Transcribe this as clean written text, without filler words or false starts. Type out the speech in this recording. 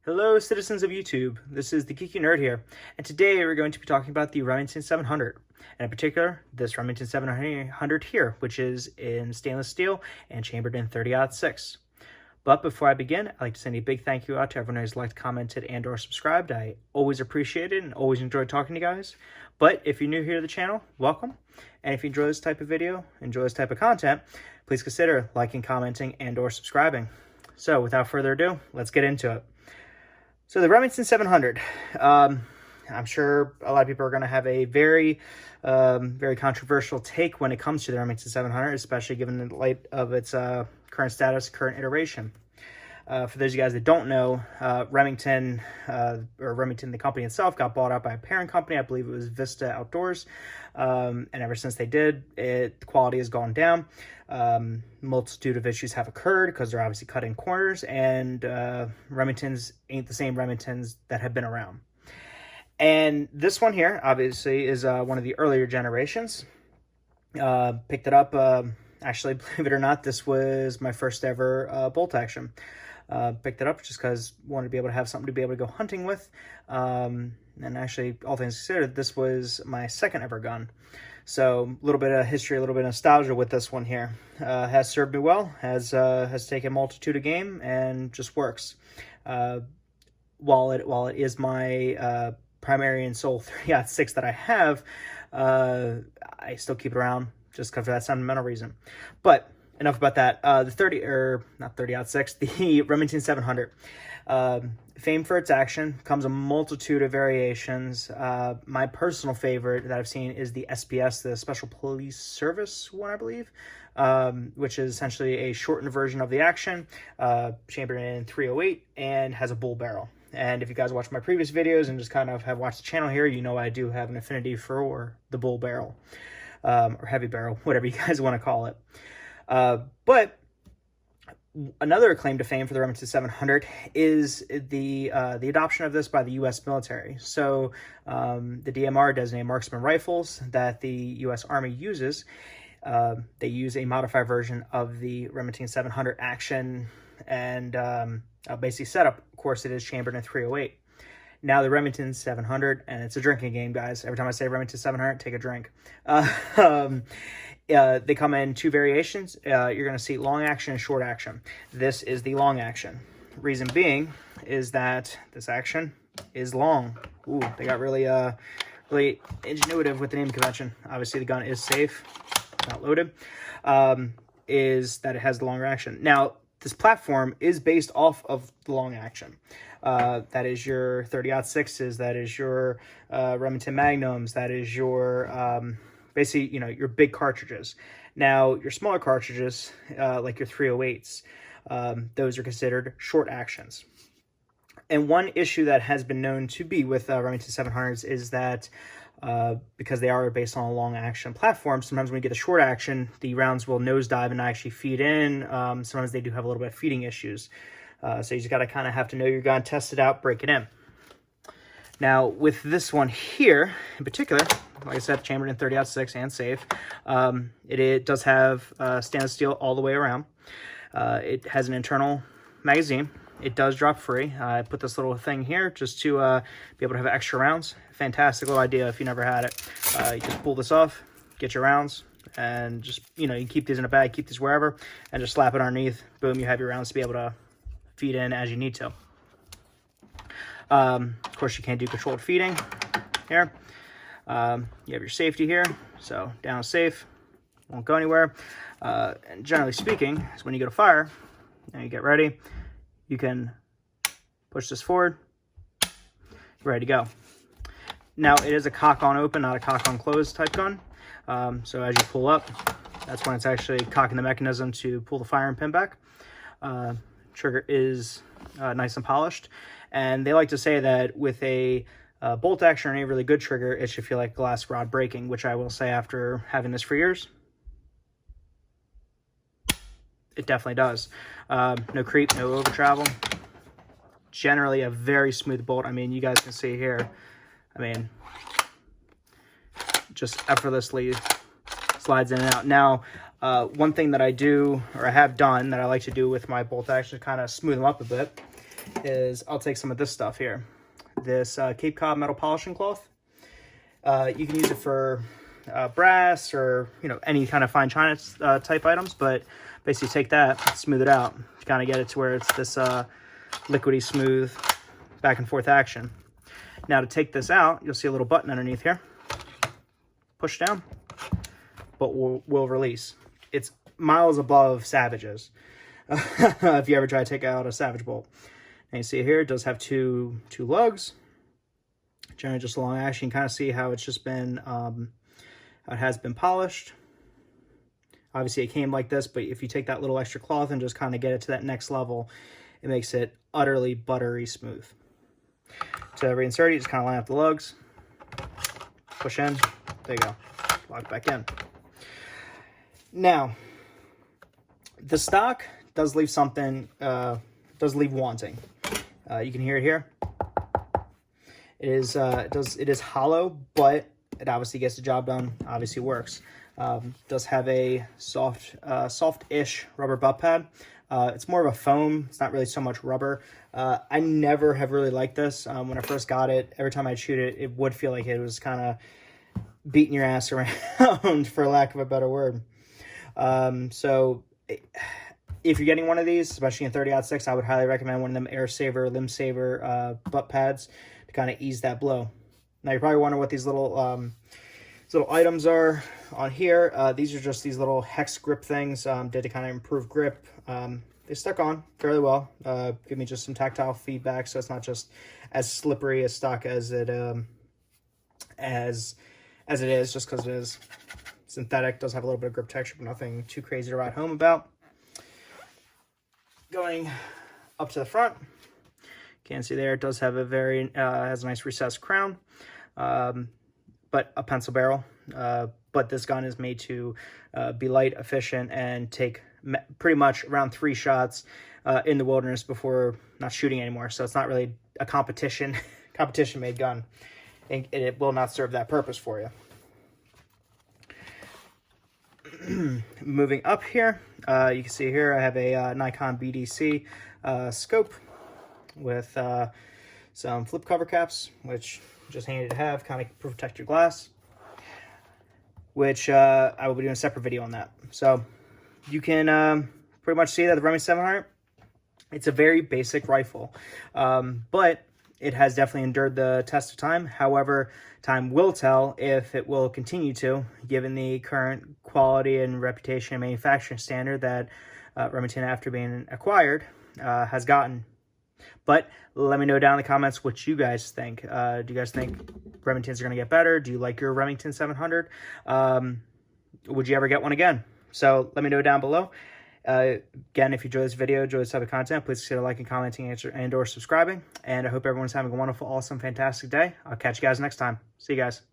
Hello, citizens of YouTube. This is the Geeky Nerd here, and today we're going to be talking about the Remington 700, and in particular, this Remington 700 here, which is in stainless steel and chambered in 30-06. But before I begin, I'd like to send a big thank you out to everyone who's liked, commented, and or subscribed. I always appreciate it and always enjoy talking to you guys. But if you're new here to the channel, welcome. And if you enjoy this type of video, enjoy this type of content, please consider liking, commenting, and or subscribing. So without further ado, let's get into it. So the Remington 700, I'm sure a lot of people are going to have a very controversial take when it comes to the Remington 700, especially given the light of its current status, current iteration. For those of you guys that don't know, Remington, the company itself, got bought out by a parent company. I believe it was Vista Outdoors. And ever since they did, the quality has gone down. Multitude of issues have occurred because they're obviously cutting corners, and Remingtons ain't the same Remingtons that have been around. And this one here, obviously, is one of the earlier generations. Picked it up, actually, believe it or not, this was my first ever bolt action. Picked it up just because I wanted to be able to have something to be able to go hunting with. And actually, all things considered, this was my second ever gun. So a little bit of history, a little bit of nostalgia with this one here. Has served me well, has taken a multitude of game, and just works. While it is my primary and sole 3-06 that I have, I still keep it around just because of that sentimental reason. But enough about that. The Remington 700. Famed for its action, comes a multitude of variations. My personal favorite that I've seen is the SPS, the Special Police Service one, I believe, which is essentially a shortened version of the action, chambered in 308, and has a bull barrel. And if you guys watch my previous videos and just kind of have watched the channel here, you know I do have an affinity for the bull barrel, or heavy barrel, whatever you guys want to call it. But another claim to fame for the Remington 700 is the adoption of this by the U.S. military. So the DMR, designated marksman rifles that the U.S. Army uses, they use a modified version of the Remington 700 action and basic setup. Of course, it is chambered in 308. Now the Remington 700, and it's a drinking game, guys. Every time I say Remington 700, take a drink. They come in two variations. You're going to see long action and short action. This is the long action. Reason being is that this action is long. Ooh, they got really ingenuitive with the name convention. Obviously, the gun is safe, not loaded. Is that it has the longer action. Now, this platform is based off of the long action. That is your 30-06s. That is your Remington Magnums. That is your basically, your big cartridges. Now, your smaller cartridges, like your 308s, those are considered short actions. And one issue that has been known to be with Remington 700s is that because they are based on a long action platform, sometimes when you get a short action, the rounds will nosedive and not actually feed in. Sometimes they do have a little bit of feeding issues. So you just got to kind of have to know your gun, test it out, break it in. Now, with this one here, in particular, like I said, chambered in 30-06 and safe, it does have stainless steel all the way around. It has an internal magazine. It does drop free. I put this little thing here just to be able to have extra rounds. Fantastic little idea if you never had it. You just pull this off, get your rounds, and just, you can keep these in a bag, keep these wherever, and just slap it underneath. Boom, you have your rounds to be able to feed in as you need to. Of course, you can't do controlled feeding here. You have your safety here, so down safe, won't go anywhere. And generally speaking, is when you go to fire, and you get ready, you can push this forward, ready to go. Now, it is a cock on open, not a cock on close type gun. So as you pull up, that's when it's actually cocking the mechanism to pull the firing pin back. Trigger is nice and polished. And they like to say that with a bolt action or any really good trigger, it should feel like glass rod breaking, which I will say after having this for years, it definitely does. No creep, no over travel. Generally a very smooth bolt. I mean, you guys can see here, I mean, just effortlessly slides in and out. Now, one thing that I do, or I have done, that I like to do with my bolt action to kind of smooth them up a bit, is I'll take some of this stuff here. This Cape Cod metal polishing cloth. You can use it for brass or, you know, any kind of fine china type items, but basically take that, smooth it out, kind of get it to where it's this liquidy smooth back and forth action. Now to take this out, you'll see a little button underneath here. Push down, but will release. It's miles above Savage's. If you ever try to take out a Savage bolt. And you see here, it does have two lugs. Generally just a long action. You can kind of see how it's just been, how it has been polished. Obviously it came like this, but if you take that little extra cloth and just kind of get it to that next level, it makes it utterly buttery smooth. To reinsert it, just kind of line up the lugs, push in, there you go, lock back in. Now, the stock does leave something, does leave wanting. You can hear it here. It is hollow, but it obviously gets the job done. Obviously works. Does have a soft-ish rubber butt pad. It's more of a foam. It's not really so much rubber. I never have really liked this. When I first got it, every time I'd shoot it, it would feel like it was kind of beating your ass around, for lack of a better word. So if you're getting one of these, especially in 30-06, I would highly recommend one of them Air Saver, Limb Saver butt pads to kind of ease that blow. Now you're probably wondering what these little items are on here. These are just these little hex grip things, did to kind of improve grip. They stuck on fairly well. Give me just some tactile feedback, so it's not just as slippery as stock as it is, just because it is synthetic. Does have a little bit of grip texture, but nothing too crazy to write home about. Going up to the front, you can see there it does have a very has a nice recessed crown, but a pencil barrel. But this gun is made to be light, efficient, and take pretty much around 3 shots in the wilderness before not shooting anymore. So it's not really a competition made gun, and it will not serve that purpose for you. Moving up here, you can see here I have a Nikon BDC scope with some flip cover caps, which is just handy to have, kind of protect your glass, which I will be doing a separate video on that. So you can pretty much see that the Remington 700, it's a very basic rifle, but it has definitely endured the test of time. However, time will tell if it will continue to, given the current quality and reputation and manufacturing standard that Remington, after being acquired, has gotten. But let me know down in the comments what you guys think. Do you guys think Remingtons are going to get better? Do you like your Remington 700? Would you ever get one again? So let me know down below. Again, if you enjoyed this video, enjoyed this type of content, please consider liking, commenting, and or subscribing. And I hope everyone's having a wonderful, awesome, fantastic day. I'll catch you guys next time. See you guys.